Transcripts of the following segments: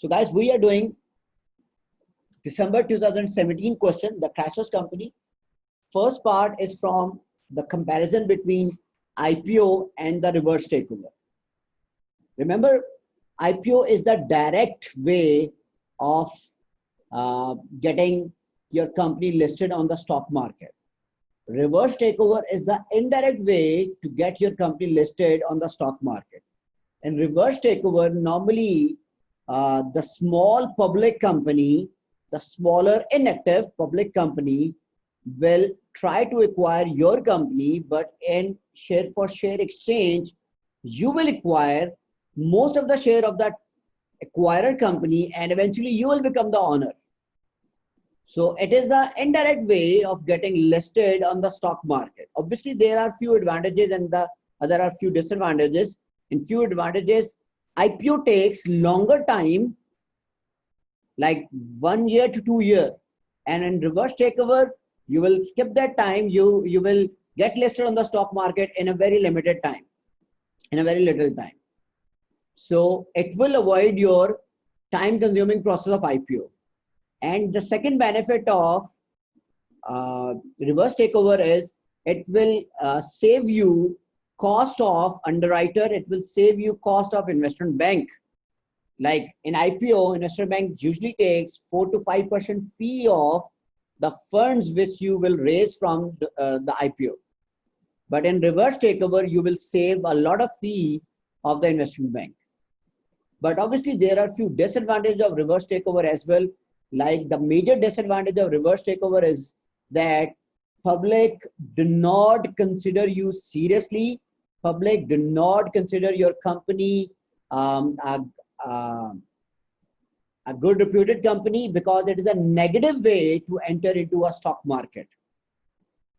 So guys, we are doing December 2017 question, the Crashers Company. First part is from the comparison between IPO and the reverse takeover. Remember, IPO is the direct way of getting your company listed on the stock market. Reverse takeover is the indirect way to get your company listed on the stock market. In reverse takeover, normally the small public company, the smaller inactive public company will try to acquire your company, but in share for share exchange, you will acquire most of the share of that acquired company and eventually you will become the owner. So it is the indirect way of getting listed on the stock market. Obviously, there are few advantages and there are few disadvantages. In few advantages, IPO takes longer time, like 1 year to 2 years. And in reverse takeover, you will skip that time. You will get listed on the stock market in a very limited time, in a very little time. So it will avoid your time consuming process of IPO. And the second benefit of reverse takeover is it will save you cost of underwriter. It will save you cost of investment bank. Like in IPO, investment bank usually takes 4 to 5% fee of the funds which you will raise from the IPO. But in reverse takeover, you will save a lot of fee of the investment bank. But obviously, there are few disadvantages of reverse takeover as well. Like the major disadvantage of reverse takeover is that public do not consider you seriously. Public do not consider your company a good reputed company because it is a negative way to enter into a stock market.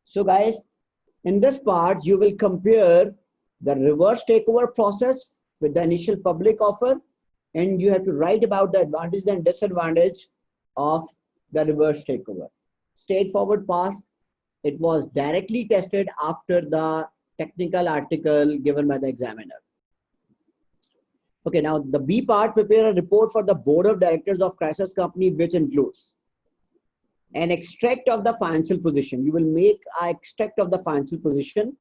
So guys, in this part, you will compare the reverse takeover process with the initial public offer, and you have to write about the advantage and disadvantage of the reverse takeover. Straightforward pass. It was directly tested after the technical article given by the examiner. Okay, now the B part, prepare a report for the board of directors of Crashers Company, which includes an extract of the financial position. You will make an extract of the financial position.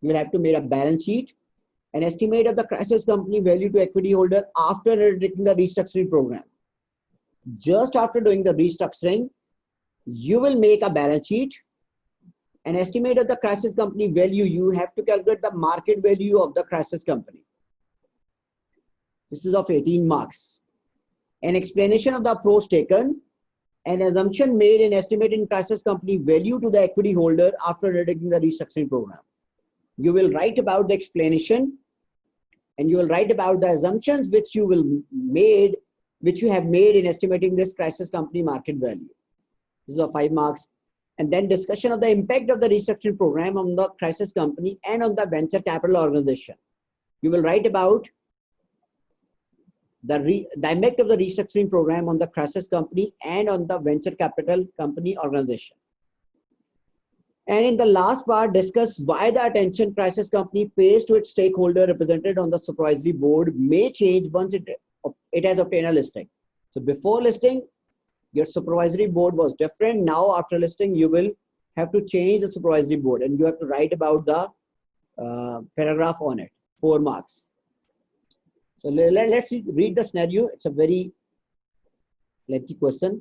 You will have to make a balance sheet, an estimate of the Crashers Company value to equity holder after undertaking the restructuring program. Just after doing the restructuring, you will make a balance sheet, an estimate of the Crashers Company value. You have to calculate the market value of the Crashers Company. This is of 18 marks. An explanation of the approach taken, an assumption made in estimating Crashers Company value to the equity holder after undertaking the restructuring program. You will write about the explanation and you will write about the assumptions which you have made in estimating this Crashers Company market value. This is of 5 marks. And then discussion of the impact of the restructuring program on the Crashers Company and on the venture capital organization. You will write about the impact of the restructuring program on the Crashers Company and on the venture capital company organization. And in the last part, discuss why the attention Crashers Company pays to its stakeholder represented on the supervisory board may change once it has obtained a listing. So before listing, your supervisory board was different. Now after listing, you will have to change the supervisory board and you have to write about the paragraph on it, 4 marks. So let's read the scenario. It's a very lengthy question.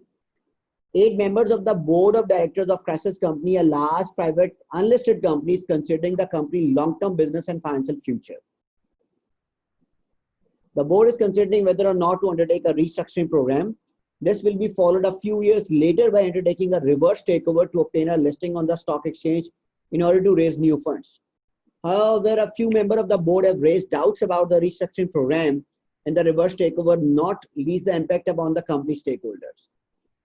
8 members of the board of directors of Crashers Company, a large private unlisted company, is considering the company long-term business and financial future. The board is considering whether or not to undertake a restructuring program. This will be followed a few years later by undertaking a reverse takeover to obtain a listing on the stock exchange in order to raise new funds. However, a few members of the board have raised doubts about the restructuring program and the reverse takeover, not least the impact upon the company stakeholders.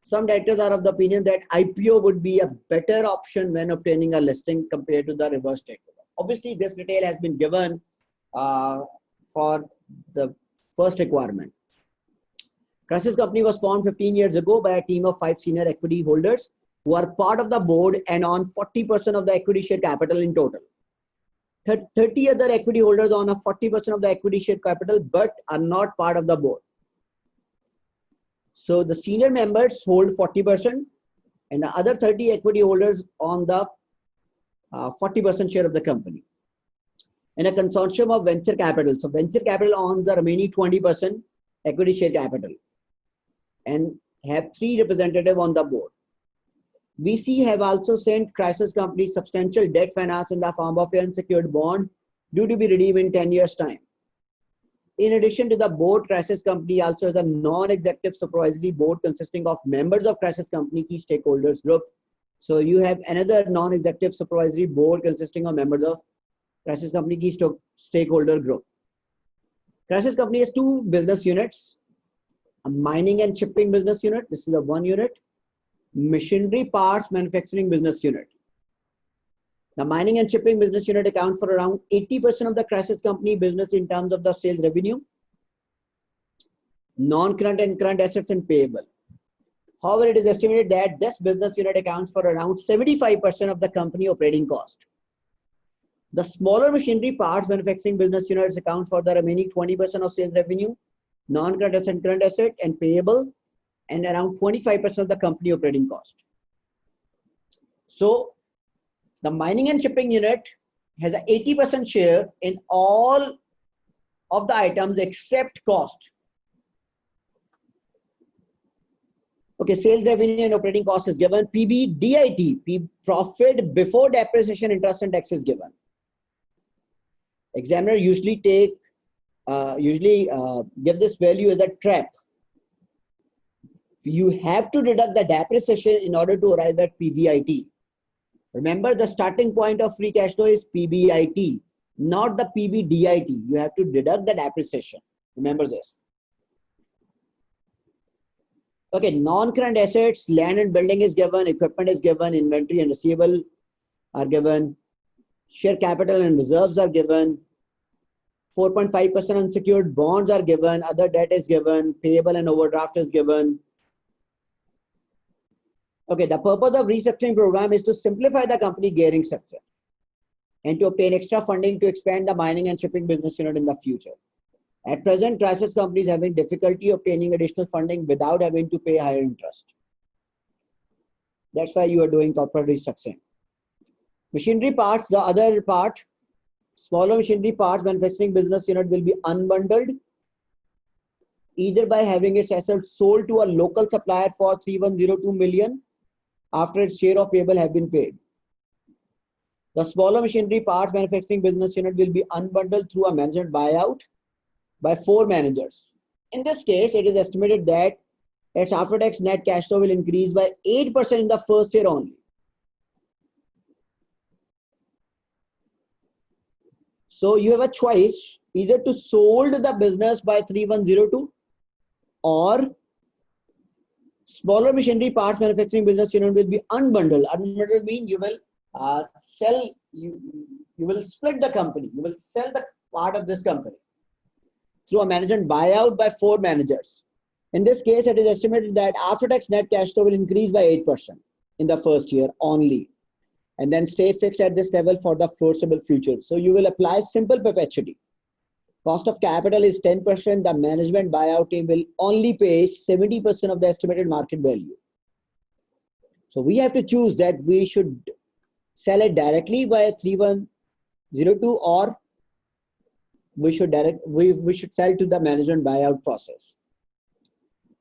Some directors are of the opinion that IPO would be a better option when obtaining a listing compared to the reverse takeover. Obviously, this detail has been given for the first requirement. Crashers Company was formed 15 years ago by a team of 5 senior equity holders who are part of the board and on 40% of the equity share capital in total. 30 other equity holders on a 40% of the equity share capital but are not part of the board. So the senior members hold 40% and the other 30 equity holders on the 40% share of the company. And a consortium of venture capital. So venture capital owns the remaining 20% equity share capital and have 3 representatives on the board. VC have also sent crisis companies substantial debt finance in the form of an unsecured bond due to be redeemed in 10 years' time. In addition to the board, crisis company also has a non-executive supervisory board consisting of members of crisis company key stakeholders group. So you have another non-executive supervisory board consisting of members of crisis company key stakeholder group. Crisis company has 2 business units, a mining and shipping business unit. This is the 1 unit. Machinery parts manufacturing business unit. The mining and shipping business unit account for around 80% of the crisis company business in terms of the sales revenue, non-current and current assets and payable. However, it is estimated that this business unit accounts for around 75% of the company operating cost. The smaller machinery parts manufacturing business units account for the remaining 20% of sales revenue, non-current asset and current asset and payable, and around 25% of the company operating cost. So the mining and shipping unit has an 80% share in all of the items except cost. Okay, sales revenue and operating cost is given. PBDIT, profit before depreciation, interest and tax is given. Examiner usually give this value as a trap. You have to deduct the depreciation in order to arrive at PBIT. Remember, the starting point of free cash flow is PBIT, not the PBDIT. You have to deduct the depreciation. Remember this. Okay, non-current assets, land and building is given, equipment is given, inventory and receivable are given, share capital and reserves are given, 4.5% unsecured bonds are given, other debt is given, payable and overdraft is given. Okay, the purpose of restructuring program is to simplify the company gearing structure and to obtain extra funding to expand the mining and shipping business unit in the future. At present, crisis companies having difficulty obtaining additional funding without having to pay higher interest. That's why you are doing corporate restructuring. Machinery parts, the other part, smaller machinery parts manufacturing business unit will be unbundled either by having its assets sold to a local supplier for 3102 million after its share of payable have been paid. The smaller machinery parts manufacturing business unit will be unbundled through a management buyout by 4 managers. In this case, it is estimated that its after-tax net cash flow will increase by 8% in the first year only. So you have a choice either to sold the business by 3102 or smaller machinery parts manufacturing business unit will be unbundled. Unbundled means you will you will split the company. You will sell the part of this company through a management buyout by 4 managers. In this case, it is estimated that after-tax net cash flow will increase by 8% in the first year only, and then stay fixed at this level for the foreseeable future. So you will apply simple perpetuity. Cost of capital is 10%. The management buyout team will only pay 70% of the estimated market value. So we have to choose that we should sell it directly by 3102 or we should sell to the management buyout process.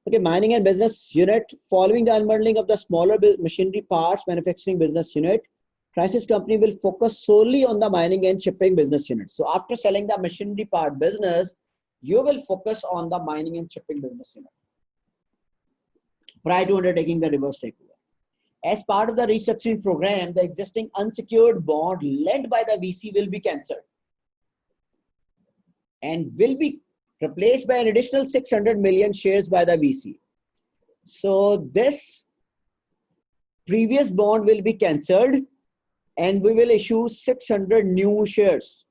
Okay, mining and business unit. Following the unbundling of the smaller machinery parts manufacturing business unit, crisis company will focus solely on the mining and shipping business unit. So after selling the machinery part business, you will focus on the mining and shipping business unit prior to undertaking the reverse takeover. As part of the restructuring program, the existing unsecured bond lent by the VC will be cancelled and will be replaced by an additional 600 million shares by the VC. So this previous bond will be cancelled and we will issue 600 new shares.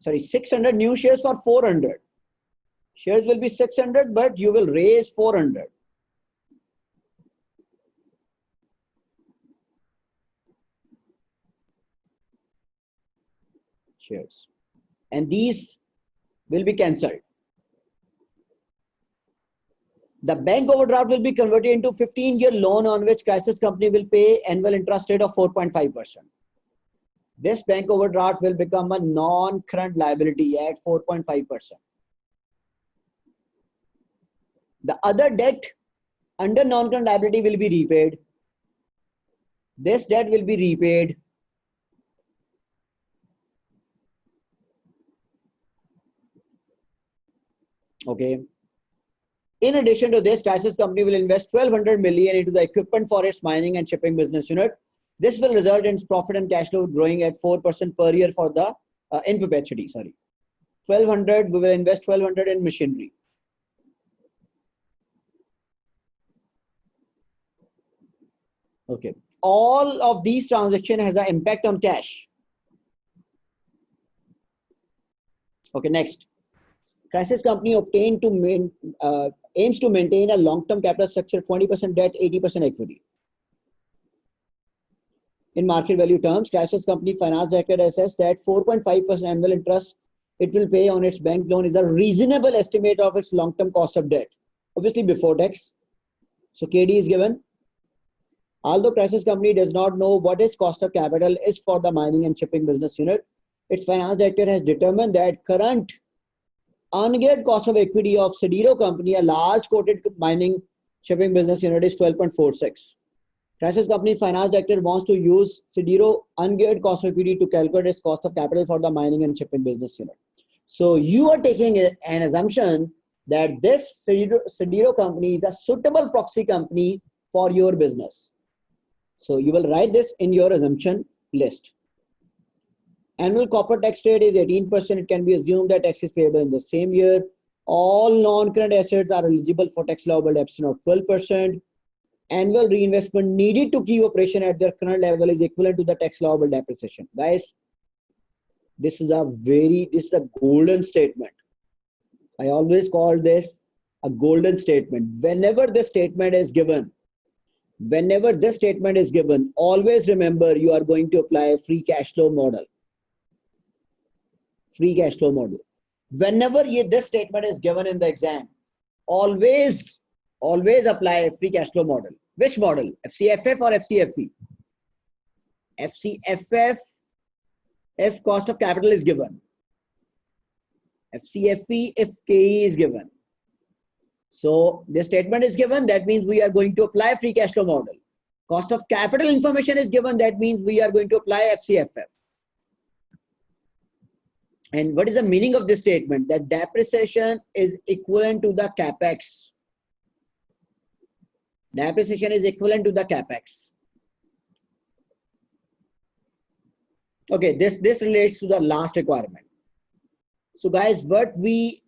600 new shares for 400. Shares will be 600, but you will raise 400. Shares. And these will be cancelled. The bank overdraft will be converted into 15-year loan on which crisis company will pay annual interest rate of 4.5%. This bank overdraft will become a non-current liability at 4.5%. The other debt under non-current liability will be repaid. This debt will be repaid. Okay. In addition to this, crisis company will invest 1,200 million into the equipment for its mining and shipping business unit. This will result in profit and cash flow growing at 4% per year for the in perpetuity. Sorry, 1,200. We will invest 1,200 in machinery. Okay. All of these transactions has an impact on cash. Okay. Next, crisis company aims to maintain a long-term capital structure: 20% debt, 80% equity. In market value terms, crisis company finance director assessed that 4.5% annual interest it will pay on its bank loan is a reasonable estimate of its long-term cost of debt, obviously before tax. So KD is given. Although crisis company does not know what its cost of capital is for the mining and shipping business unit, its finance director has determined that current ungeared cost of equity of Sediro company, a large quoted mining shipping business unit, is 12.46. Crisis company finance director wants to use Sediro ungeared cost of equity to calculate its cost of capital for the mining and shipping business unit. So you are taking an assumption that this Sediro company is a suitable proxy company for your business. So you will write this in your assumption list. Annual corporate tax rate is 18%. It can be assumed that tax is payable in the same year. All non-current assets are eligible for tax allowable depreciation of 12%. Annual reinvestment needed to keep operation at their current level is equivalent to the tax allowable depreciation. Guys, this is a golden statement. I always call this a golden statement. Whenever this statement is given, always remember you are going to apply a free cash flow model. Free cash flow model. Whenever this statement is given in the exam, always apply a free cash flow model. Which model? FCFF or FCFE? FCFF if cost of capital is given. FCFE if KE is given. So this statement is given, that means we are going to apply free cash flow model. Cost of capital information is given, that means we are going to apply FCFF. And what is the meaning of this statement? That depreciation is equivalent to the capex. Depreciation is equivalent to the capex. Okay, this relates to the last requirement. So guys, what we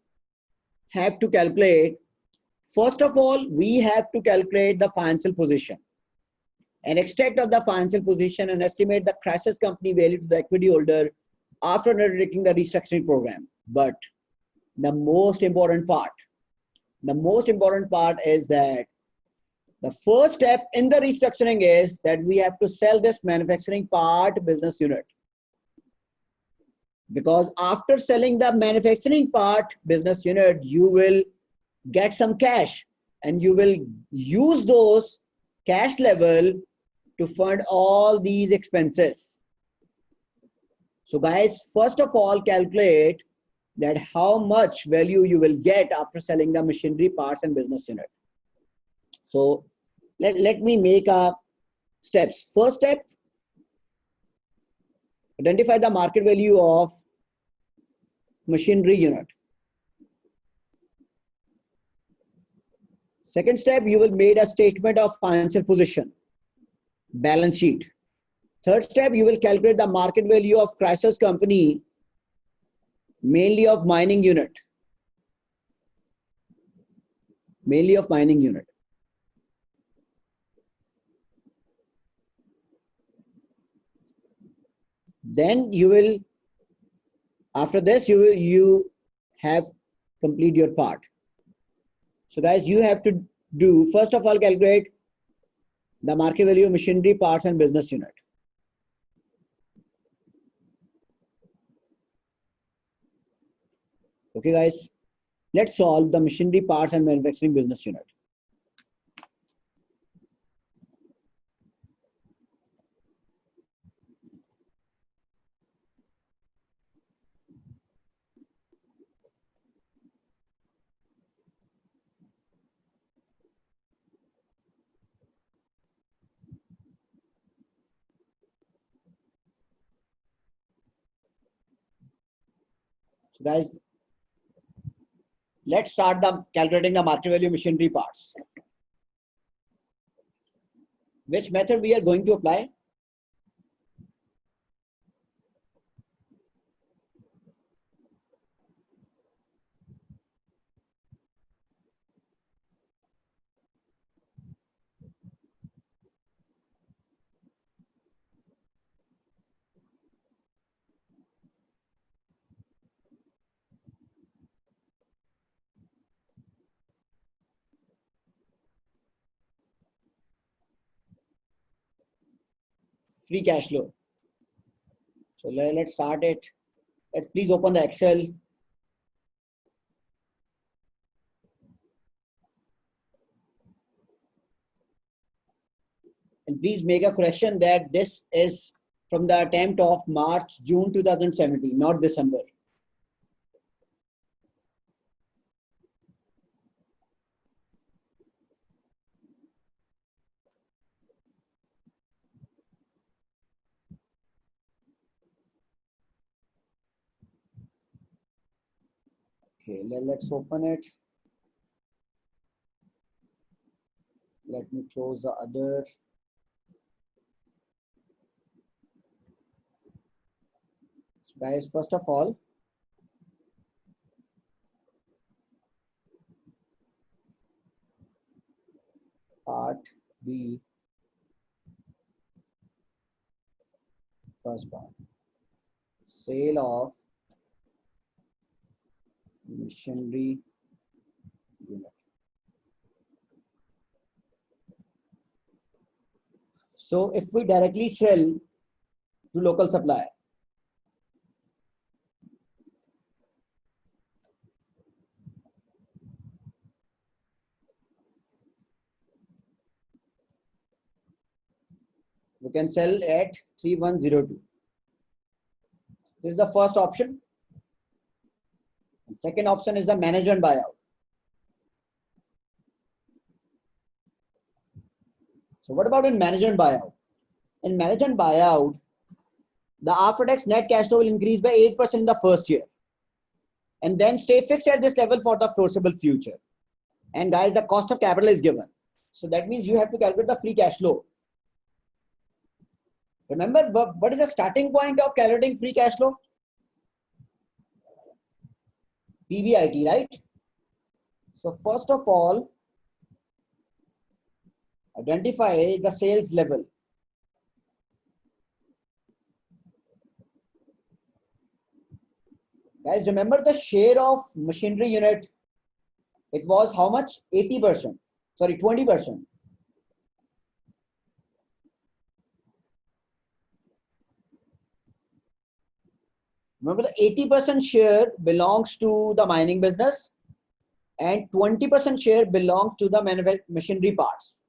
have to calculate, first of all, we have to calculate the financial position. An extract of the financial position and estimate the crisis company value to the equity holder after undertaking the restructuring program. But the most important part is that the first step in the restructuring is that we have to sell this manufacturing part business unit. Because after selling the manufacturing part business unit, you will get some cash and you will use those cash level to fund all these expenses. So guys, first of all, calculate that how much value you will get after selling the machinery parts and business unit. So let me make steps. First step, identify the market value of machinery unit. Second step, you will make a statement of financial position, balance sheet. Third step, you will calculate the market value of crisis company, mainly of mining unit. Then you will, after this, you have complete your part. So guys, you have to do, first of all, calculate the market value of machinery parts and business unit. Okay guys, let's solve the machinery parts and manufacturing business unit. So guys, let's start the calculating the market value machinery parts. Which method we are going to apply? Free cash flow. So let's start it. Please open the Excel. And please make a correction that this is from the attempt of March, June 2017, not December. Okay, let's open it. Let me close the other. So guys, first of all, part B, first part, sale of machinery unit. So if we directly sell to local supplier, we can sell at 3102. This is the first option. And second option is the management buyout. So what about in management buyout? In management buyout, the after-tax net cash flow will increase by 8% in the first year and then stay fixed at this level for the foreseeable future. And guys, the cost of capital is given. So that means you have to calculate the free cash flow. Remember, what is the starting point of calculating free cash flow? PBIT, right? So first of all, identify the sales level. Guys, remember the share of machinery unit, it was how much? 80%. Sorry, 20%. Remember the 80% share belongs to the mining business and 20% share belongs to the machinery parts.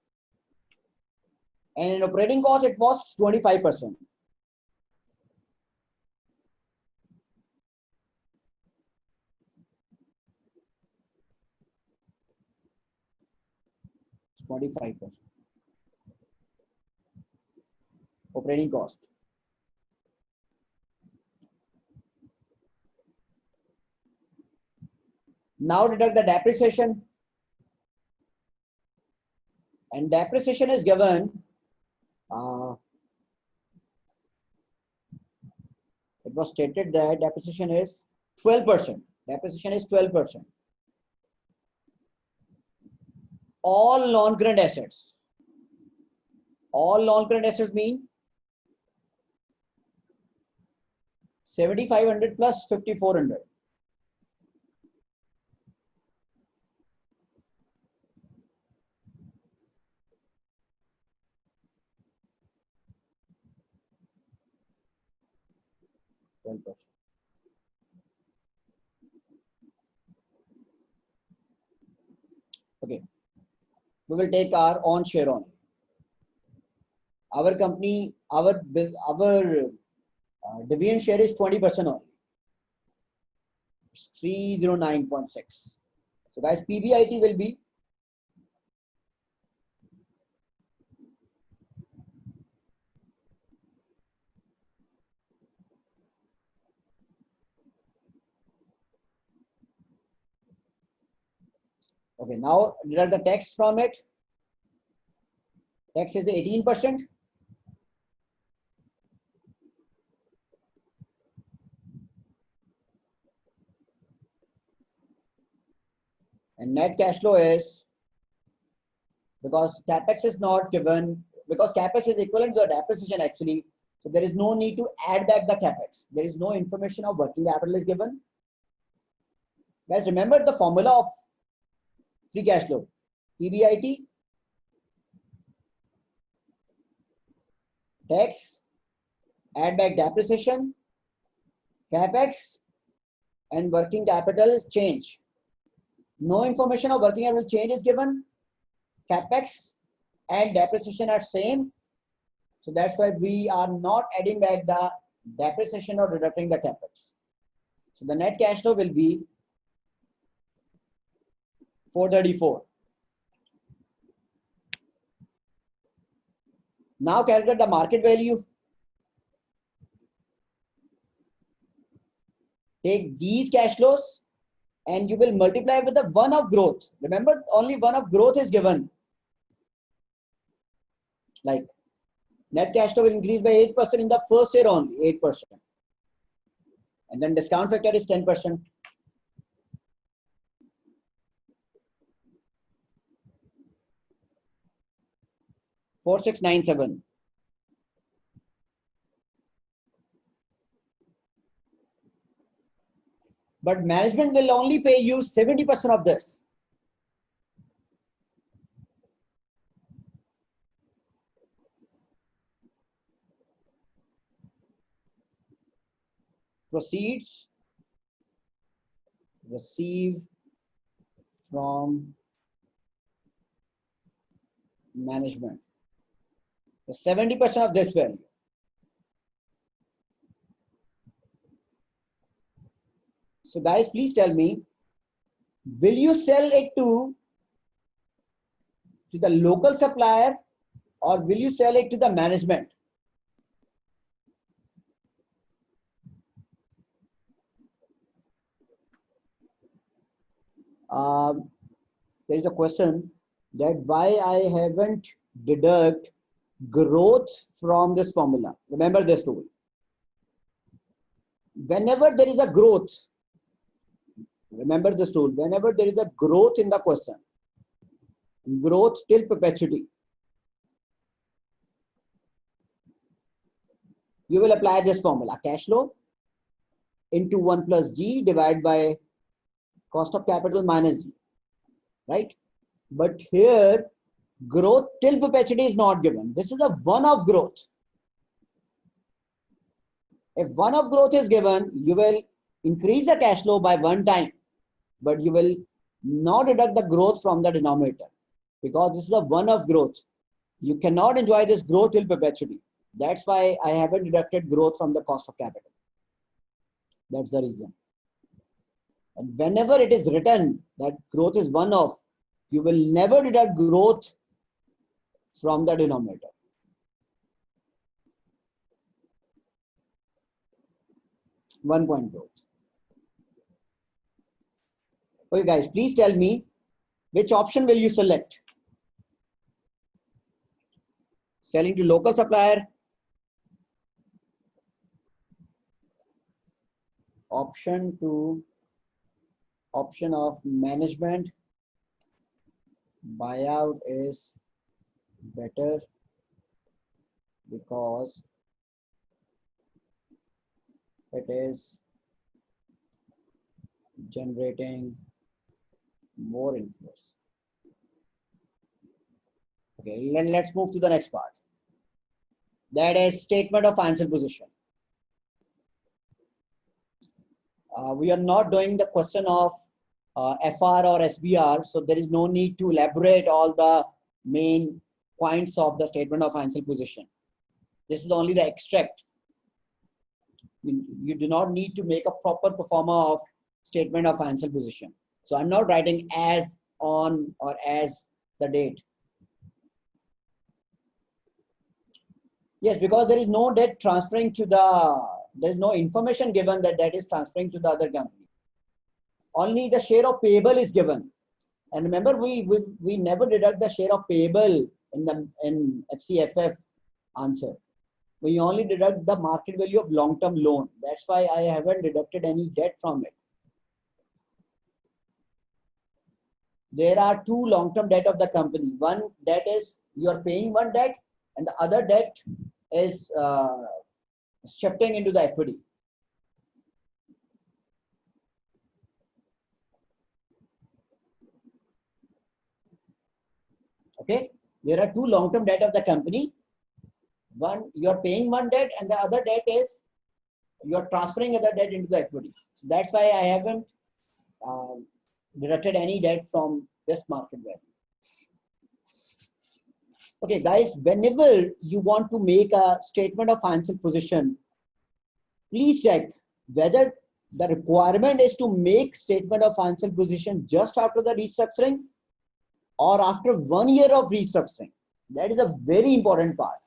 And in operating cost, it was 25%. It's 25% operating cost. Now deduct the depreciation. And depreciation is given. It was stated that depreciation is 12%. Depreciation is 12%. All non-current assets. All non-current assets mean 7,500 plus 5,400. Okay, we will take our own share on. Our company, our dividend share is 20% only. It's 309.6. So guys, PBIT will be Okay, now deduct the tax from it. Tax is 18%. And net cash flow is, because capex is not given, because capex is equivalent to the depreciation actually, so there is no need to add back the capex. There is no information of working capital is given. Guys, remember the formula of free cash flow. EBIT, tax, add back depreciation, capex, and working capital change. No information of working capital change is given. Capex and depreciation are same. So that's why we are not adding back the depreciation or deducting the capex. So the net cash flow will be 434. Now calculate the market value. Take these cash flows and you will multiply with the one of growth. Remember, only one of growth is given. Like net cash flow will increase by 8% in the first year only, 8%. And then discount factor is 10%. $4,697. But management will only pay you 70% of this. Proceeds received from management. So 70% of this value. So guys, please tell me, will you sell it to the local supplier or will you sell it to the management? There is a question that why I haven't deduct growth from this formula. Remember this rule. Whenever there is a growth, remember this rule, whenever there is a growth in the question, growth till perpetuity, you will apply this formula, cash flow into 1 plus G divided by cost of capital minus G, right? But here, growth till perpetuity is not given. This is a one-off growth. If one-off growth is given, you will increase the cash flow by one time, but you will not deduct the growth from the denominator because this is a one-off growth. You cannot enjoy this growth till perpetuity. That's why I haven't deducted growth from the cost of capital. That's the reason. And whenever it is written that growth is one-off, you will never deduct growth from the denominator. One point growth. Okay guys, please tell me which option will you select? Selling to local supplier, option of management, buyout is better because it is generating more inflows. Okay, let's move to the next part. That is statement of financial position. We are not doing the question of FR or SBR, so there is no need to elaborate all the main points of the statement of financial position. This is only the extract. You do not need to make a proper performer of statement of financial position. So I'm not writing as on or as the date. Yes, because there is no debt transferring to there is no information given that debt is transferring to the other company. Only the share of payable is given. And remember, we never deduct the share of payable in FCFF answer. We only deduct the market value of long-term loan. That's why I haven't deducted any debt from it. There are two long-term debt of the company. One debt is you are paying one debt, and the other debt is shifting into the equity. Okay, there are two long-term debt of the company. One, you're paying one debt, and the other debt is you're transferring other debt into the equity. So that's why I haven't deducted any debt from this market value. Okay, guys, whenever you want to make a statement of financial position, please check whether the requirement is to make statement of financial position just after the restructuring or after 1 year of restructuring. That is a very important part.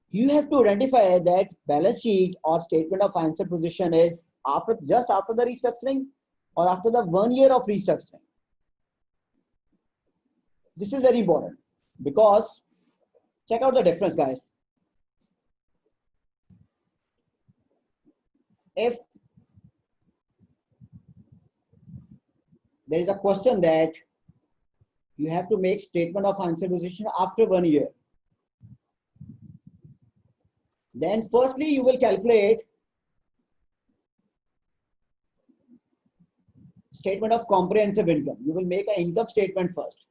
You have to identify that balance sheet or statement of financial position is just after the restructuring or after the 1 year of restructuring. This is very important because check out the difference, guys. If there is a question that you have to make statement of financial position after 1 year, then firstly you will calculate statement of comprehensive income. You will make an income statement first.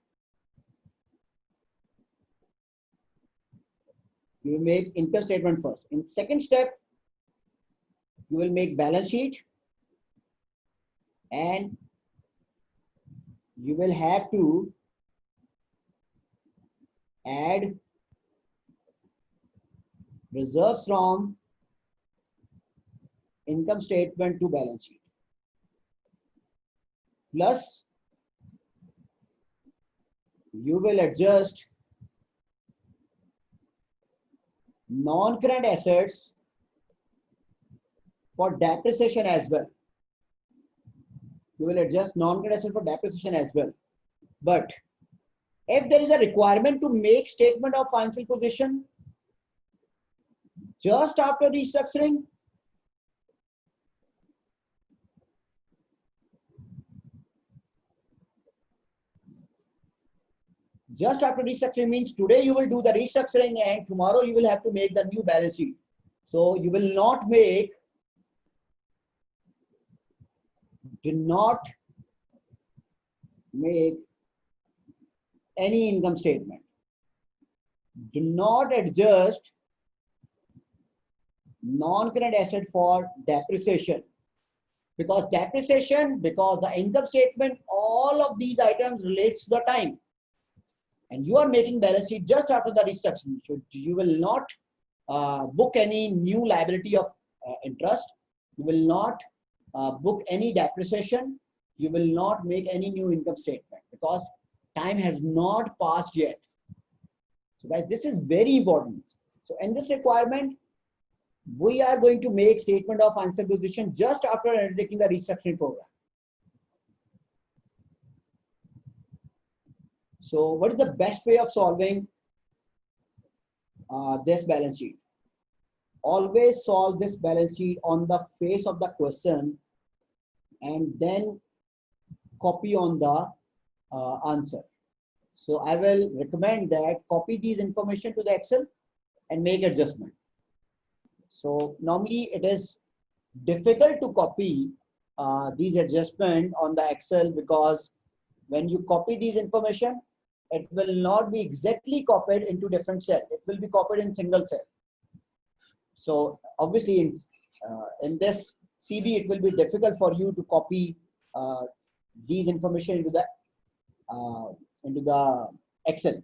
You will make income statement first. In second step, you will make balance sheet, and you will have to add reserves from income statement to balance sheet. Plus, you will adjust non-current assets for depreciation as well. You will adjust non-current assets for depreciation as well. But if there is a requirement to make statement of financial position just after restructuring, just after restructuring means today you will do the restructuring and tomorrow you will have to make the new balance sheet. So you will not make, do not make any income statement. Do not adjust non-current asset for depreciation, because the income statement, all of these items relates to the time, and you are making balance sheet just after the restructuring. So you will not book any new liability of interest. You will not book any depreciation. You will not make any new income statement because time has not passed yet. So guys, this is very important. So in this requirement, we are going to make statement of financial position just after undertaking the restructuring program. So what is the best way of solving this balance sheet? Always solve this balance sheet on the face of the question and then copy on the answer. So I will recommend that copy these information to the Excel and make adjustment. So normally it is difficult to copy these adjustment on the Excel, because when you copy these information, it will not be exactly copied into different cells. It will be copied in single cell. So obviously in this CB, it will be difficult for you to copy these information into the Excel.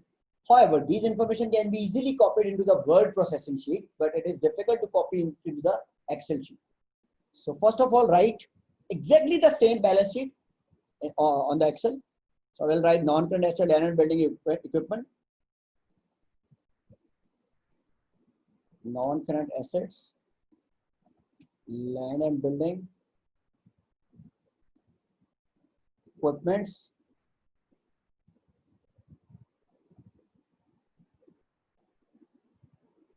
However, these information can be easily copied into the word processing sheet, but it is difficult to copy into the Excel sheet. So first of all, write exactly the same balance sheet on the Excel. So I will write non-current asset, land and building equipment, non-current assets, land and building equipments,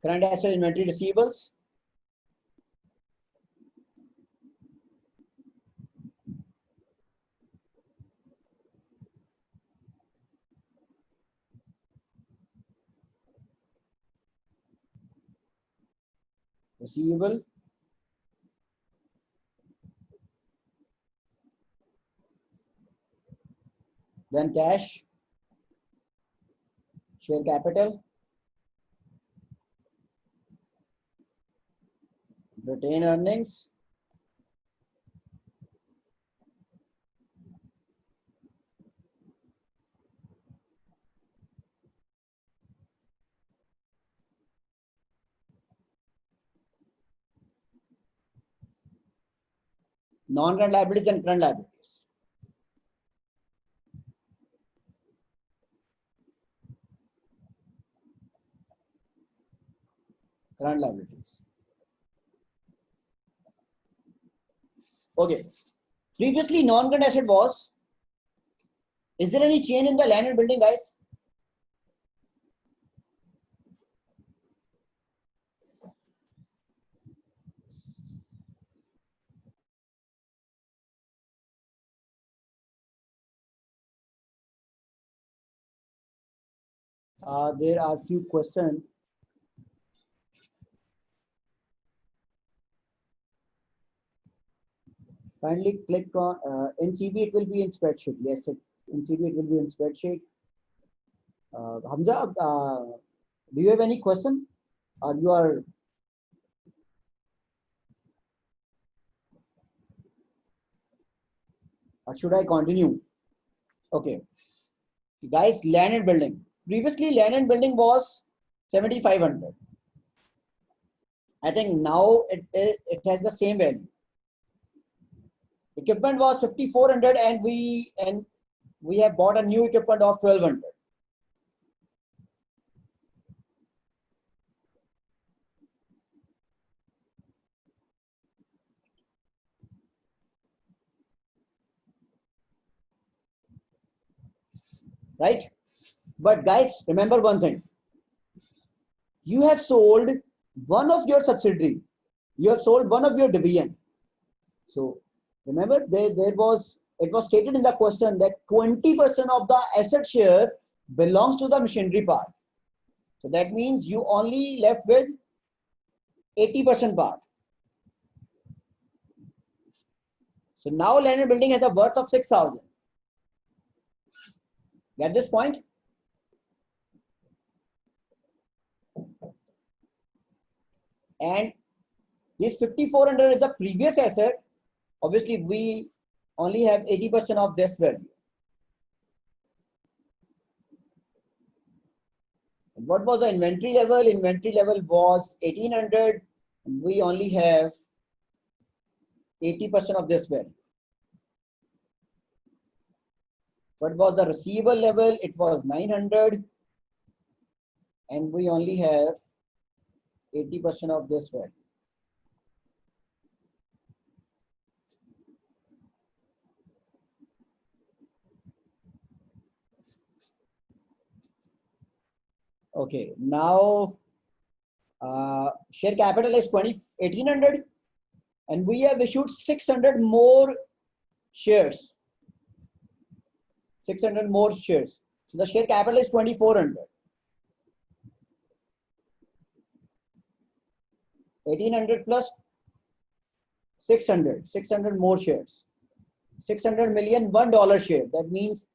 current asset, inventory, receivables, receivable, then cash, share capital, retained earnings, non-current liabilities and current liabilities. Current liabilities. Okay. Previously, non-current asset was. Is there any change in the land and building, guys? There are few questions. Kindly click on in CB. It will be in spreadsheet. Yes, in CB it will be in spreadsheet. Hamza, do you have any question, or you are? Or should I continue? Okay, guys, land and building. Previously, land and building was 7,500. I think now it has the same value. Equipment was 5,400, and we have bought a new equipment of 1,200. Right? But guys, remember one thing. You have sold one of your subsidiary. You have sold one of your division. So remember, it was stated in the question that 20% of the asset share belongs to the machinery part. So that means you only left with 80% part. So now land and building has a worth of 6,000. Get this point? And this 5,400 is the previous asset. Obviously, we only have 80% of this value. And what was the inventory level? Inventory level was 1,800. We only have 80% of this value. What was the receivable level? It was 900. And we only have 80% of this value. Okay, now share capital is 1,800, and we have issued 600 more shares. 600 more shares. So the share capital is 2,400. 1,800 plus 600 more shares. 600 million $1 share. That means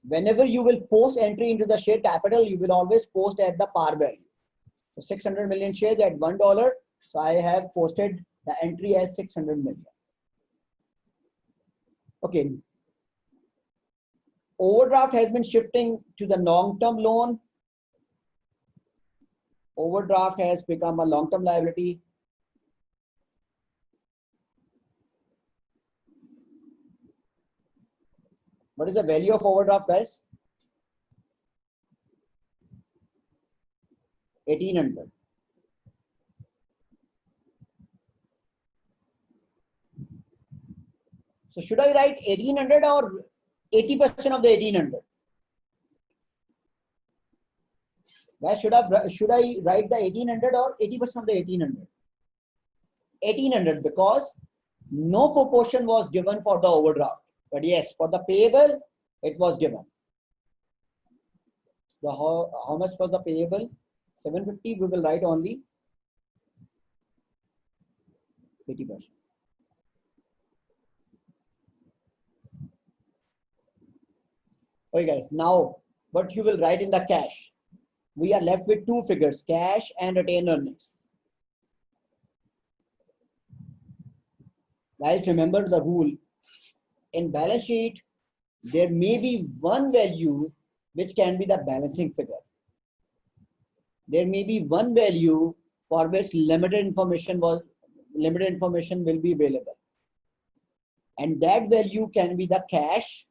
whenever you will post entry into the share capital, you will always post at the par value. So 600 million shares at $1. So I have posted the entry as 600 million. Okay. Overdraft has been shifting to the long-term loan. Overdraft has become a long-term liability. What is the value of overdraft, guys? 1,800. So should I write 1800 or 80% of the 1800? Why should I write the 1800 or 80% of the 1800? 1800 because no proportion was given for the overdraft. But yes, for the payable, it was given. So how much for the payable? 750, we will write only 80%. Okay guys, now what you will write in the cash? We are left with two figures, cash and retained earnings. Guys, remember the rule. In balance sheet, there may be one value which can be the balancing figure. There may be one value for which limited information will be available. And that value can be the cash,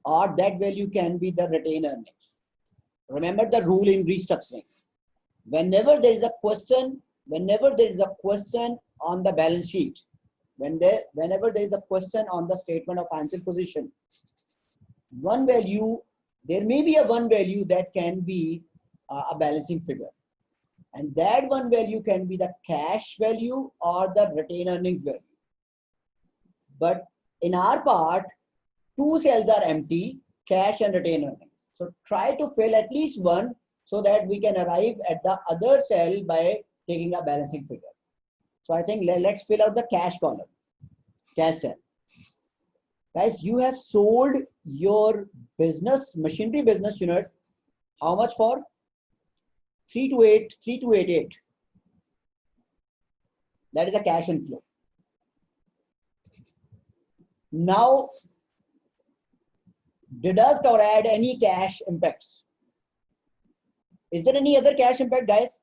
or that value can be the retained earnings. Remember the rule in restructuring. Whenever there is a question on the balance sheet, whenever there is a question on the statement of financial position, there may be a one value that can be a balancing figure. And that one value can be the cash value or the retained earnings value. But in our part, two cells are empty, cash and retained earnings. So try to fill at least one so that we can arrive at the other cell by taking a balancing figure. So I think let's fill out the cash column, cash cell. Guys, you have sold your machinery business unit. How much for? 3288. That is the cash inflow. Now, deduct or add any cash impacts. Is there any other cash impact, guys?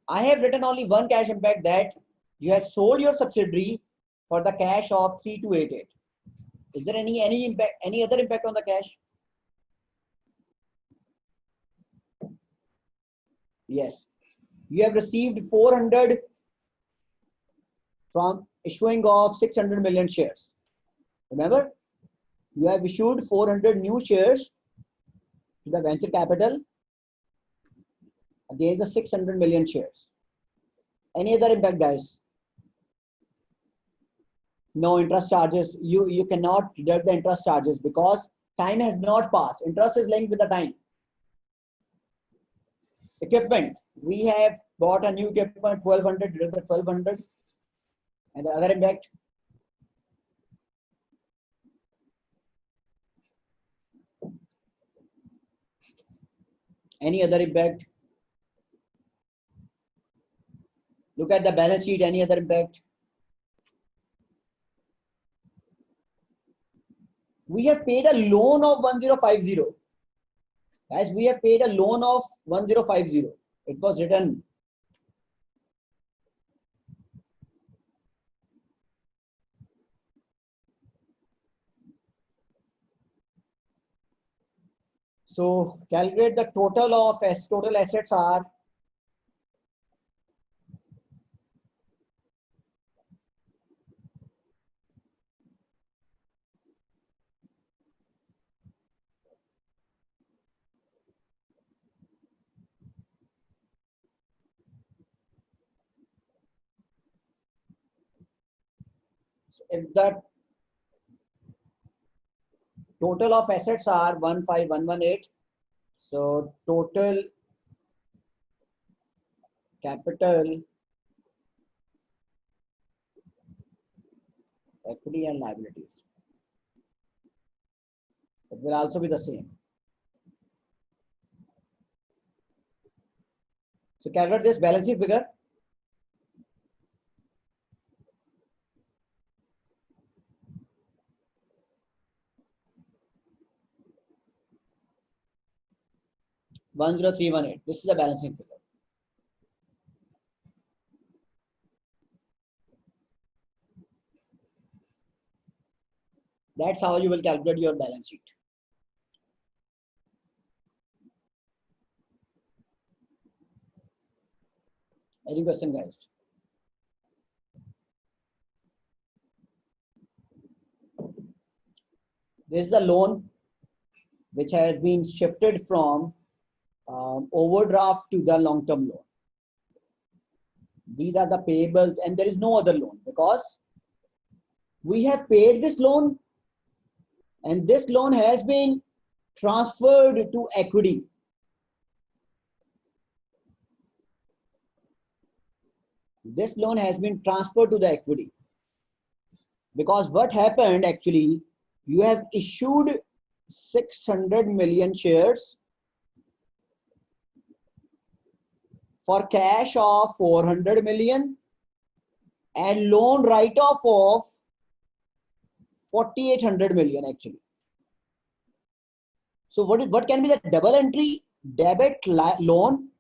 I have written only one cash impact, that you have sold your subsidiary for the cash of 3288. Is there any impact, any other impact on the cash? Yes. You have received 400 from issuing of 600 million shares. Remember, you have issued 400 new shares to the venture capital against the 600 million shares. Any other impact, guys? No interest charges. You cannot deduct the interest charges because time has not passed. Interest is linked with the time. Equipment. We have bought a new equipment, 1200, deduct the 1200. And the other impact? Any other impact? Look at the balance sheet. Any other impact? We have paid a loan of 1050. Guys, we have paid a loan of 1050. It was written. So calculate the total of total assets are if the total of assets are 15118, so total capital, equity and liabilities, it will also be the same. So calculate this balance sheet figure. $10318. This is the balancing figure. That's how you will calculate your balance sheet. Any question, guys? This is the loan which has been shifted from overdraft to the long-term loan. These are the payables, and there is no other loan because we have paid this loan, and this loan has been transferred to equity. This loan has been transferred to the equity because what happened actually, you have issued 600 million shares for cash of 400 million and loan write-off of 4,800 million actually. So what can be the double entry? Debit loan.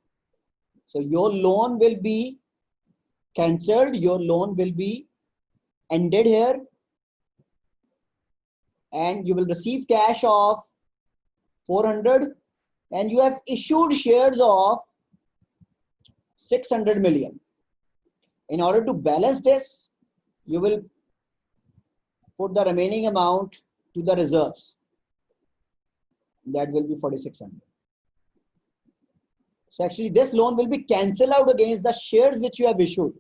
So your loan will be cancelled, your loan will be ended here, and you will receive cash of 400 and you have issued shares of 600 million. In order to balance this, you will put the remaining amount to the reserves. That will be 4,600. So actually this loan will be cancelled out against the shares which you have issued.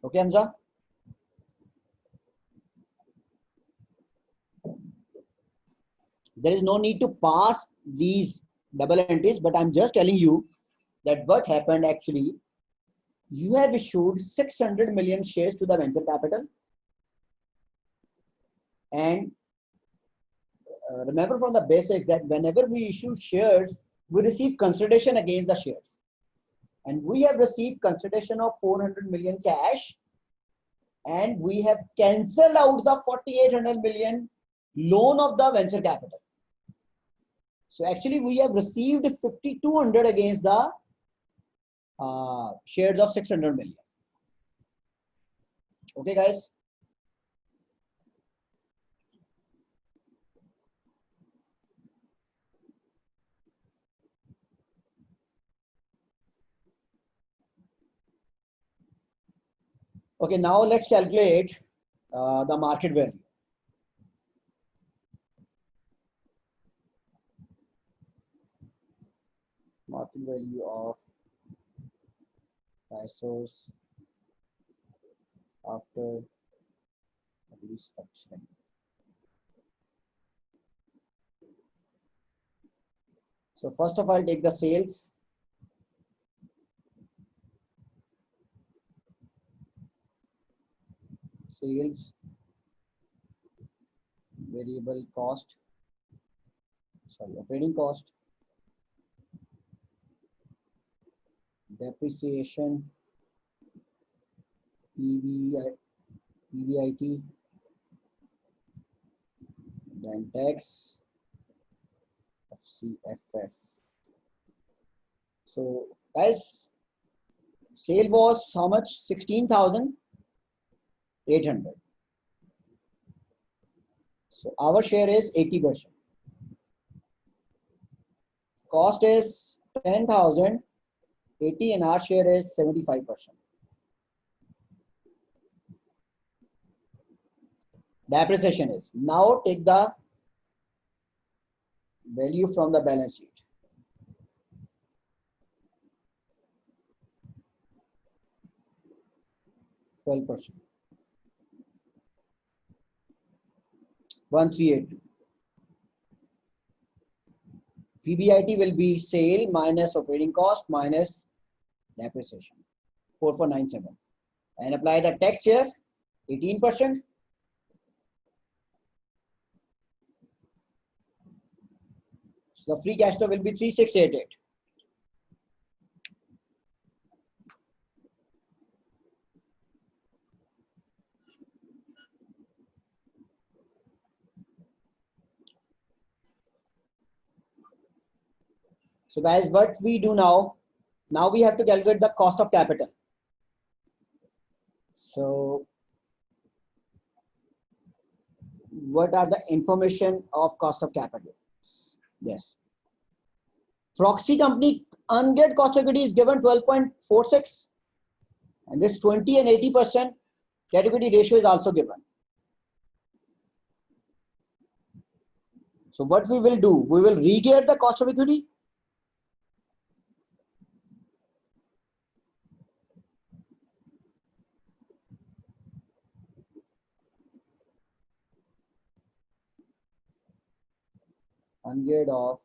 Okay, Hamza? There is no need to pass these double entries, but I'm just telling you that what happened actually, you have issued 600 million shares to the venture capital. And remember from the basics that whenever we issue shares, we receive consideration against the shares. And we have received consideration of 400 million cash, and we have cancelled out the 4,800 million loan of the venture capital. So actually we have received 5,200 against the shares of 600 million. Okay, guys. Okay, now let's calculate the market value. Market value of Trisource after restructuring. So first of all, take the sales. Sales, variable cost, sorry, operating cost, depreciation, PBIT, then tax, FCFF. So guys, sale was how much? 16,800. So our share is 80%. Cost is 10,080 and our share is 75%. Depreciation is, now take the value from the balance sheet. 12%. 1,382. PBIT will be sale minus operating cost minus depreciation, 4,497. And apply the tax here, 18%. So the free cash flow will be 3,688. So guys, what we do now we have to calculate the cost of capital. So what are the information of cost of capital? Yes. Proxy company ungeared cost equity is given 12.46 And this 20 and 80% debt equity ratio is also given. So what we will do, we will re-gear the cost of equity. Ungeared of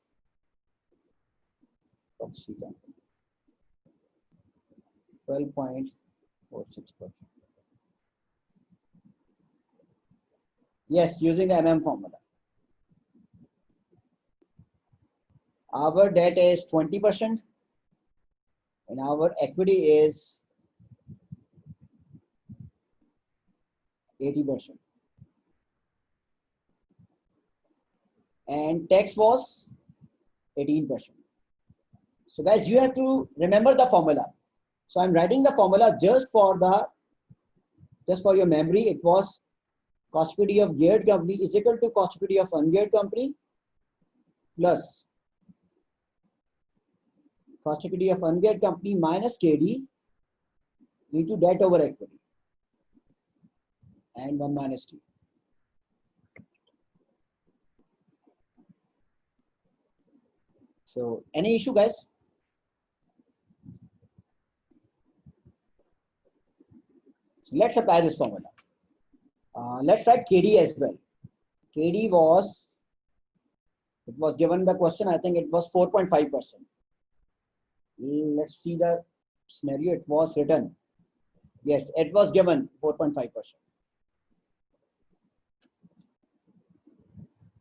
proxy company, 12.46%. Yes, using the MM formula. Our debt is 20% and our equity is 80%. And tax was 18%. So guys, you have to remember the formula. So I'm writing the formula just for your memory. It was cost equity of geared company is equal to cost equity of ungeared company plus cost equity of ungeared company minus KD into debt over equity and 1 minus T. So any issue, guys? So let's apply this formula. Let's write KD as well. KD was, it was given the question, I think it was 4.5%. Let's see the scenario. It was written. Yes, it was given 4.5%.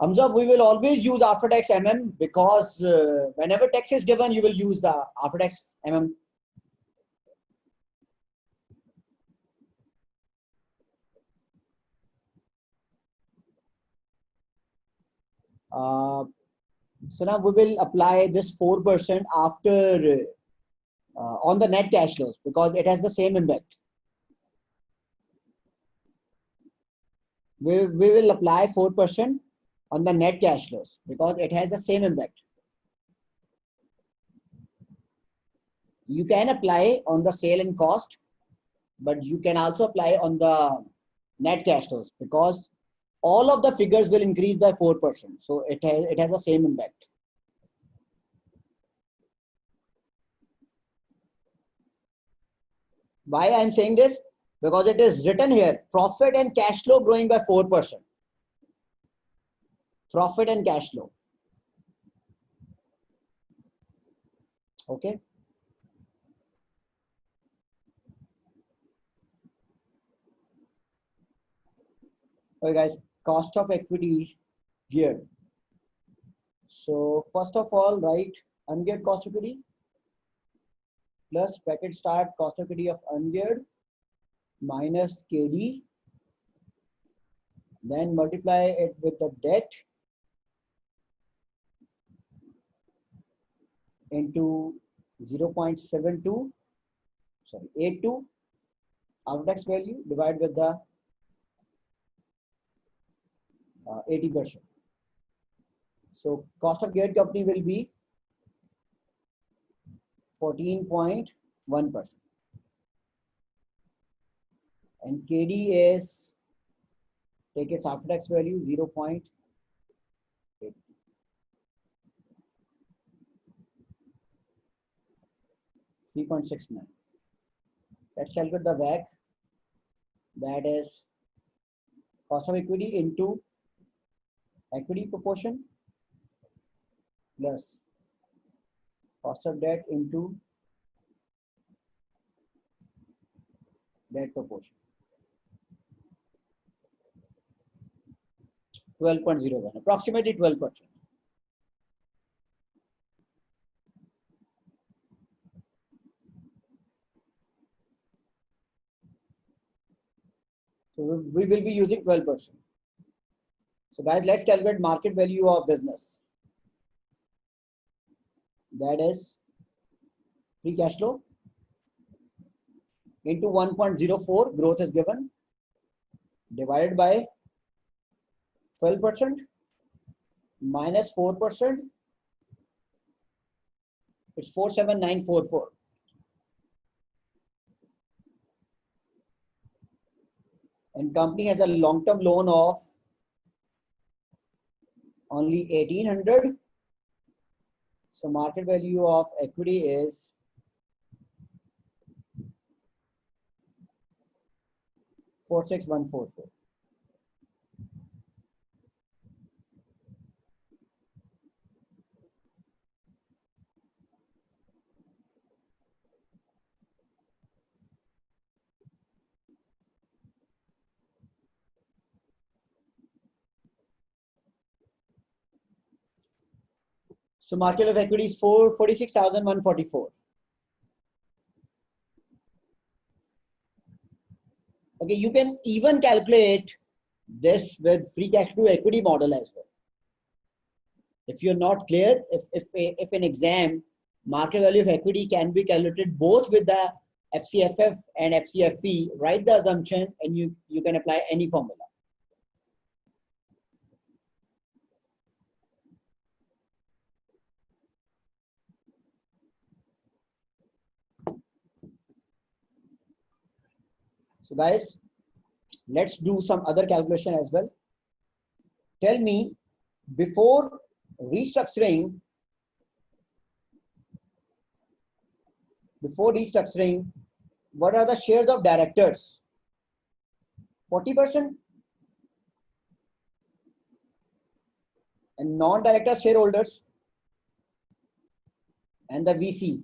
Amjad, we will always use after tax MM because whenever tax is given, you will use the after tax MM. So now we will apply this 4% after on the net cash flows because it has the same impact. We will apply 4% on the net cash flows because it has the same impact. You can apply on the sale and cost, but you can also apply on the net cash flows because all of the figures will increase by 4%. So it has the same impact. Why I'm saying this? Because it is written here, profit and cash flow growing by 4%. Profit and cash flow. Okay. Okay, guys, cost of equity geared. So first of all, write ungeared cost equity plus bracket start cost equity of ungeared minus KD. Then multiply it with the debt into 0.72, sorry, 82 after tax value divided with the 80%. So cost of geared company will be 14.1%. And KD is, take its after tax value, 0.8. 3.69. Let's calculate the WACC. That is cost of equity into equity proportion plus cost of debt into debt proportion. 12.01, approximately 12%. So we will be using 12%. So guys, let's calculate market value of business. That is free cash flow into 1.04, growth is given, divided by 12% minus 4%. It's 47944. and company has a long-term loan of only 1800. So market value of equity is 46144. So market of equity is 446,144. Okay, you can even calculate this with free cash flow equity model as well. If you're not clear, if an exam market value of equity can be calculated both with the FCFF and FCFE, write the assumption and you can apply any formula. So guys, let's do some other calculation as well. Tell me, before restructuring, what are the shares of directors? 40%? And non-director shareholders? And the VC?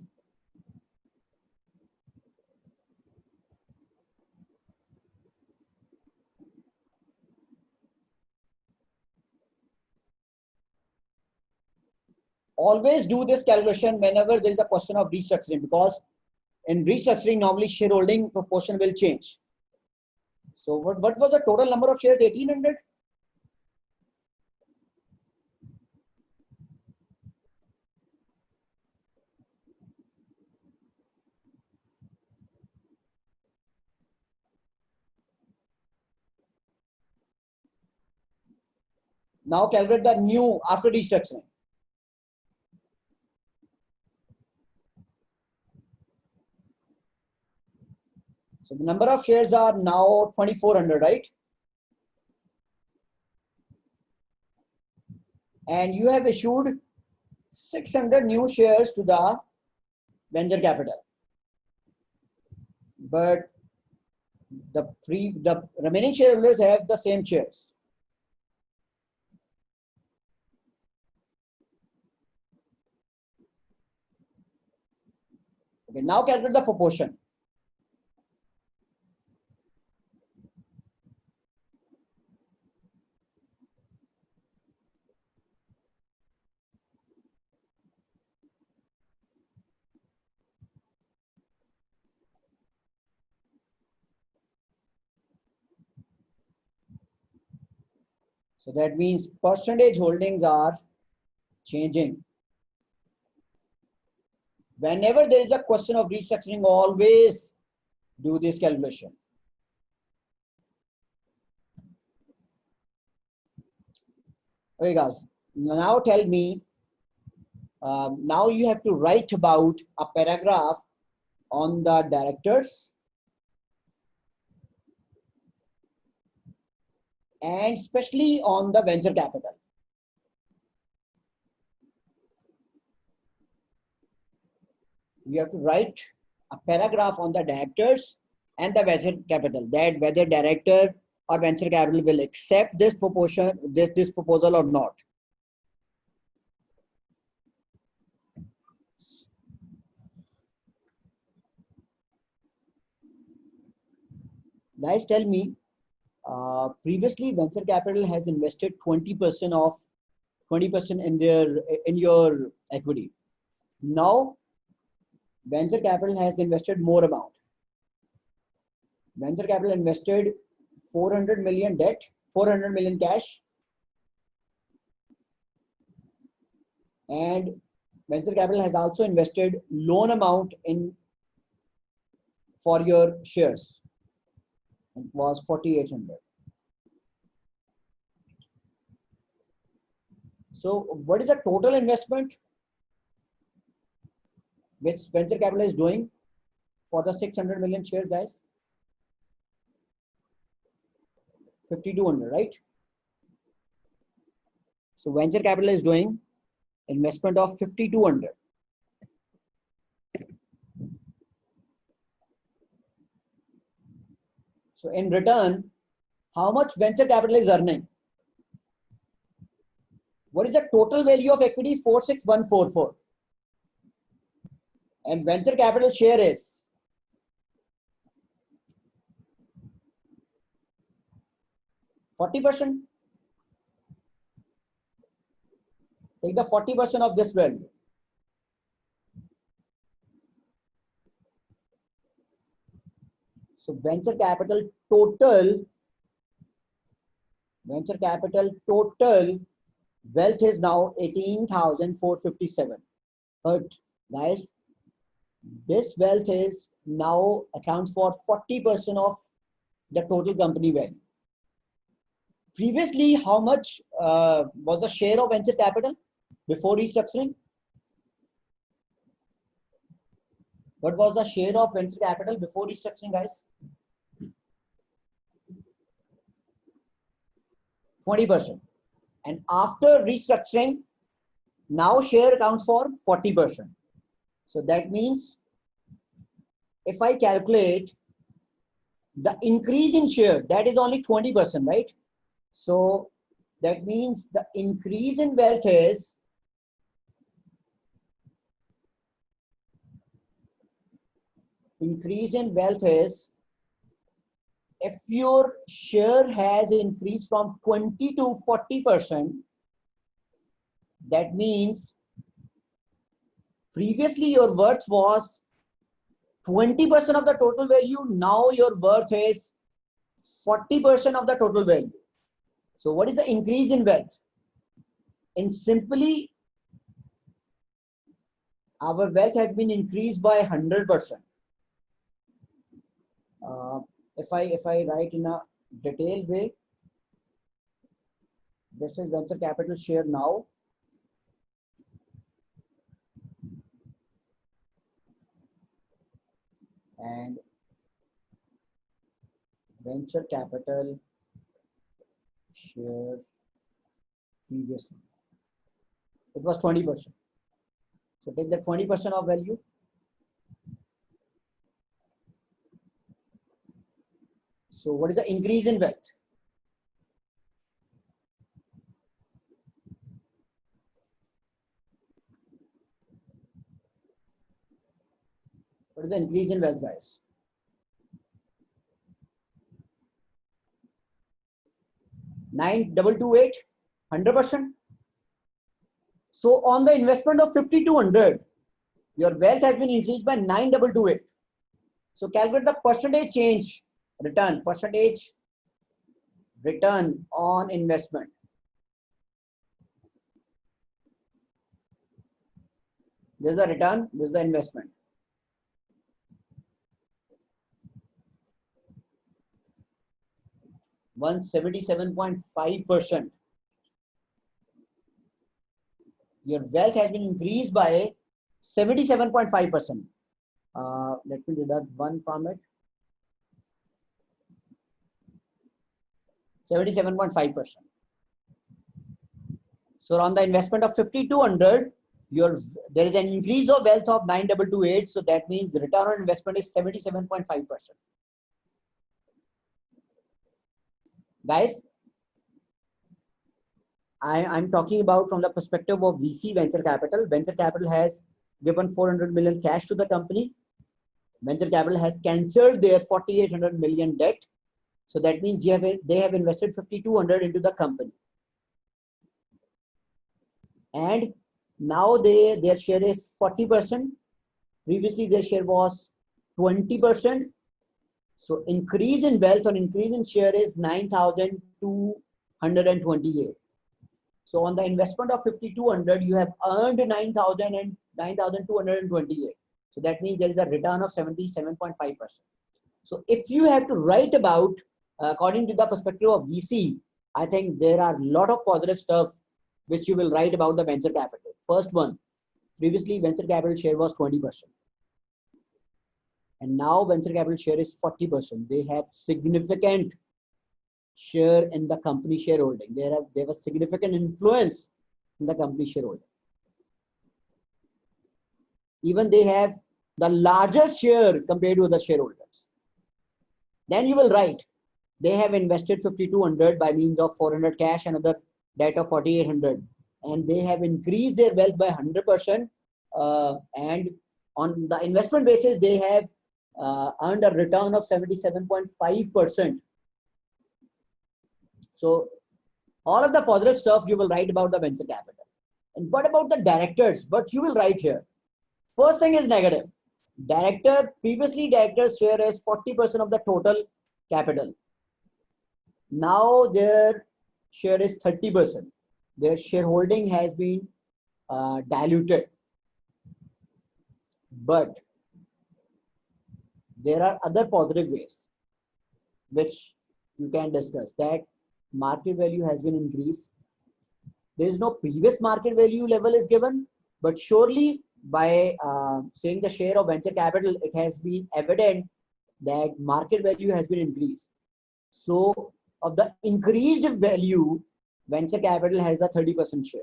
Always do this calculation whenever there is a question of restructuring, because in restructuring normally shareholding proportion will change. So what was the total number of shares? 1800. Now calculate the new after restructuring. So the number of shares are now 2400, right? And you have issued 600 new shares to the venture capital. But the remaining shareholders have the same shares. Okay, now calculate the proportion. So that means percentage holdings are changing. Whenever there is a question of restructuring, always do this calculation. Okay guys, now tell me, now you have to write about a paragraph on the directors and especially on the venture capital. You have to write a paragraph on the directors and the venture capital, that whether director or venture capital will accept this proportion, this proposal or not. Guys, tell me, previously venture capital has invested 20% in your equity. Now venture capital has invested more amount. Venture capital invested 400 million debt, 400 million cash, and venture capital has also invested loan amount in for your shares. It was 4,800. So what is the total investment which venture capital is doing for the 600 million shares, guys? 5,200, right? So venture capital is doing investment of 5,200. So in return, how much venture capital is earning? What is the total value of equity? 46144. And venture capital share is 40%. Take the 40% of this value. So venture capital total wealth is now 18,457. But guys, this wealth is now accounts for 40% of the total company value. Previously, how much was the share of venture capital before restructuring? What was the share of venture capital before restructuring, guys? 20%. And after restructuring, now share accounts for 40%. So that means if I calculate the increase in share, that is only 20%, right? So that means the increase in wealth is if your share has increased from 20 to 40%, that means previously your worth was 20% of the total value. Now your worth is 40% of the total value. So what is the increase in wealth? In simply, our wealth has been increased by 100%. If I write in a detailed way, this is venture capital share now. And venture capital share previously, it was 20%. So take the 20% of value. So what is the increase in wealth? What is the increase in wealth, guys? $9,228, 100%. So on the investment of 5,200, your wealth has been increased by 9,228. So calculate the percentage change return, percentage return on investment. This is the return, this is the investment. $177.5%. Your wealth has been increased by 77.5%. Let me deduct 1 from it. 77.5%. So on the investment of 5,200, there is an increase of wealth of 9,228. So that means the return on investment is 77.5%. Guys, I'm talking about from the perspective of VC venture capital. Venture capital has given 400 million cash to the company. Venture capital has cancelled their 4,800 million debt. So that means they have invested 5,200 into the company. And now their share is 40%. Previously their share was 20%. So increase in wealth or increase in share is 9,228. So on the investment of 5,200, you have earned 9,228. So that means there is a return of 77.5%. So if you have to write about, according to the perspective of VC, I think there are a lot of positive stuff which you will write about the venture capital. First one, previously venture capital share was 20%. And now venture capital share is 40%. They have significant share in the company shareholding. They have a significant influence in the company shareholding. Even they have the largest share compared to the shareholders. Then you will write, they have invested 5,200 by means of 400 cash and other debt of 4,800, and they have increased their wealth by 100%. And on the investment basis, they have earned a return of 77.5%. So all of the positive stuff you will write about the venture capital. And what about the directors? What you will write here? First thing is negative. Previously directors share is 40% of the total capital. Now their share is 30%. Their shareholding has been diluted. But there are other positive ways which you can discuss. That market value has been increased. There is no previous market value level is given, but surely by saying the share of venture capital, it has been evident that market value has been increased. So of the increased value, venture capital has a 30% share.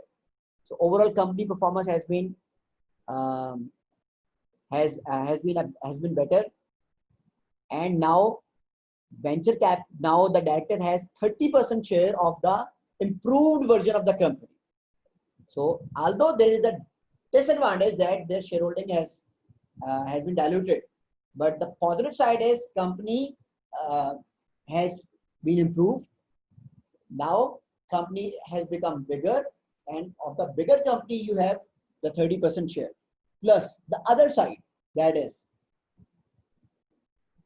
So overall company performance has been better. And now now the director has 30% share of the improved version of the company. So although there is a disadvantage that their shareholding has been diluted, but the positive side is company has been improved. Now company has become bigger, and of the bigger company you have the 30% share. Plus the other side, that is,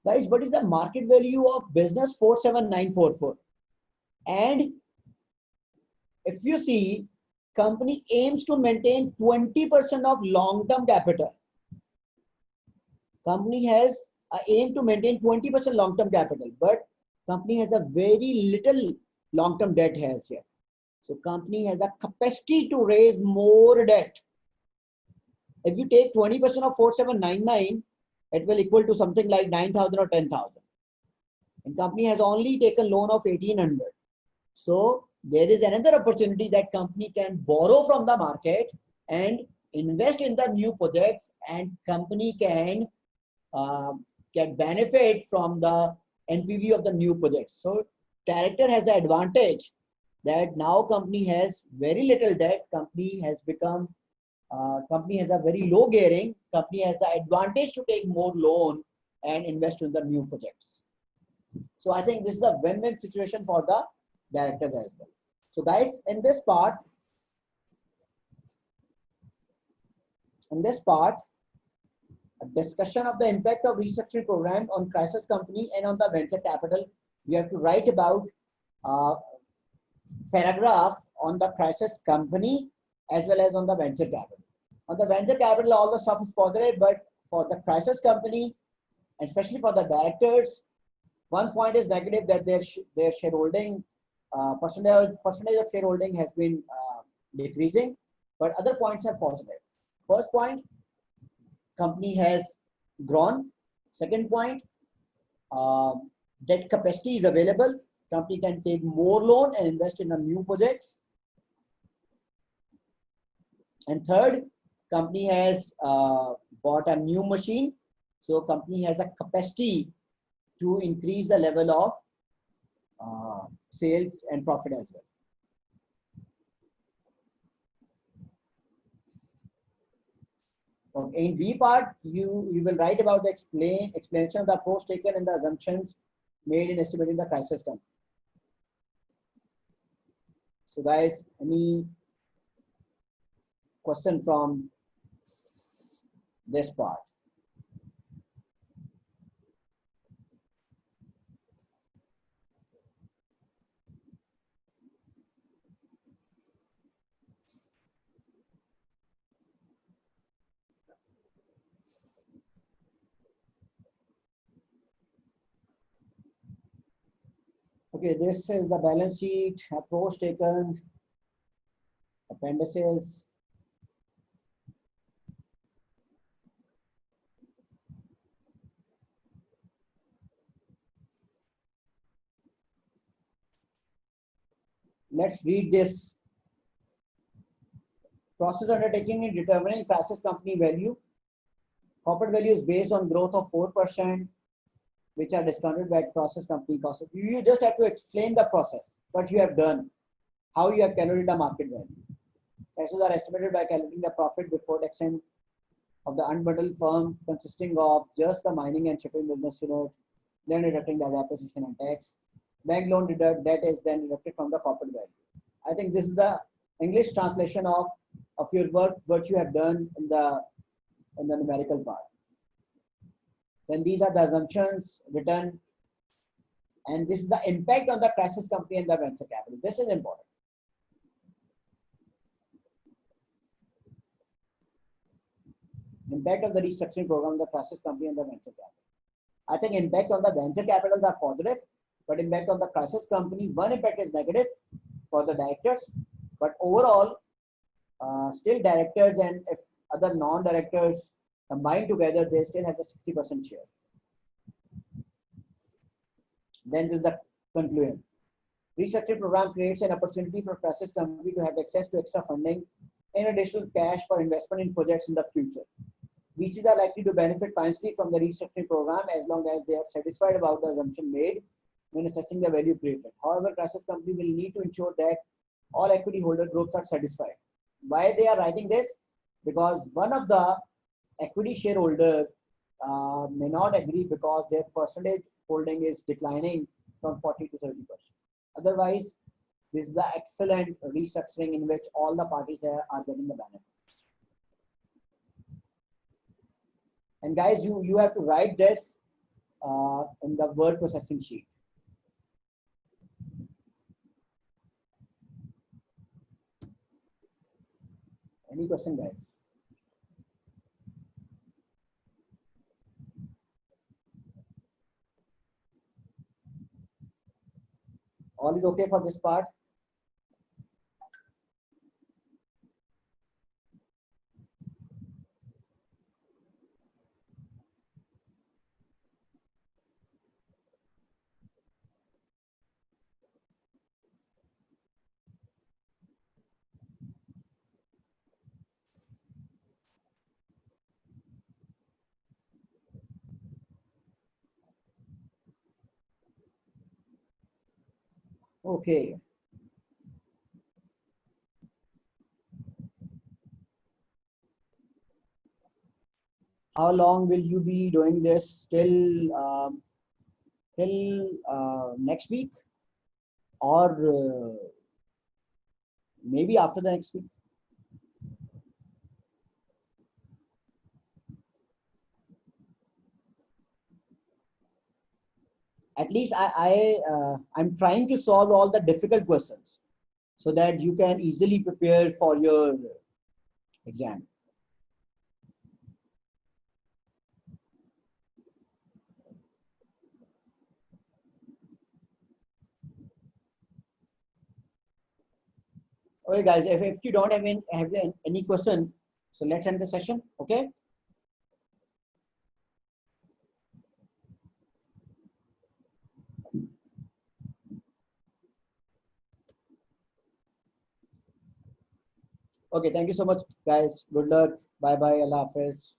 guys, what is the market value of business? 47944. And if you see, company aims to maintain 20% of long-term capital. Company has an aim to maintain 20% long-term capital, but company has a very little long-term debt has here. So company has a capacity to raise more debt. If you take 20% of 4799, it will equal to something like 9,000 or 10,000. And company has only taken loan of 1,800. So there is another opportunity that company can borrow from the market and invest in the new projects, and company can get benefit from the NPV of the new projects. So director has the advantage that now company has very little debt. Company has a very low gearing. Company has the advantage to take more loan and invest in the new projects. So I think this is a win-win situation for the directors as well. So guys, in this part, a discussion of the impact of restructuring program on crisis company and on the venture capital. We have to write about paragraph on the crisis company as well as on the venture capital. On the venture capital, all the stuff is positive, but for the crisis company, especially for the directors, one point is negative, that their shareholding percentage of shareholding has been decreasing, but other points are positive. First point, company has grown. Second point, debt capacity is available. Company can take more loan and invest in the new projects. And third, company has bought a new machine. So company has a capacity to increase the level of sales and profit as well. Okay, in B part, you will write about the explanation of the approach taken and the assumptions made in estimating the crisis company. So guys, any question from this part? Okay, this is the balance sheet, approach taken, appendices. Let's read this. Process undertaking in determining crisis company value. Corporate value is based on growth of 4%, which are discounted by process company cost. You just have to explain the process, what you have done, how you have calculated the market value. Prices are estimated by calculating the profit before tax of the unbundled firm consisting of just the mining and shipping business unit, then deducting the depreciation and tax. Bank loan debt is then deducted from the corporate value. I think this is the English translation of your work, what you have done in the numerical part. Then these are the assumptions written, and this is the impact on the crisis company and the venture capital. This is important. Impact of the restructuring program, the crisis company and the venture capital. I think impact on the venture capitals are positive, but impact on the crisis company, one impact is negative for the directors, but overall, still directors and if other non-directors combined together, they still have a 60% share. Then this is the conclusion. Restructuring program creates an opportunity for crisis company to have access to extra funding and additional cash for investment in projects in the future. VCs are likely to benefit financially from the restructuring program as long as they are satisfied about the assumption made when assessing the value created. However, crisis company will need to ensure that all equity holder groups are satisfied. Why they are writing this? Because one of the equity shareholder may not agree because their percentage holding is declining from 40 to 30%. Otherwise, this is the excellent restructuring in which all the parties are getting the benefits. And guys, you have to write this in the word processing sheet. Any question, guys? All is okay for this part? Okay. How long will you be doing this till next week, or maybe after the next week? At least I'm trying to solve all the difficult questions so that you can easily prepare for your exam. Okay, guys, if you don't have any question, so let's end the session. Okay. Okay, thank you so much, guys. Good luck. Bye bye. Allah Hafiz.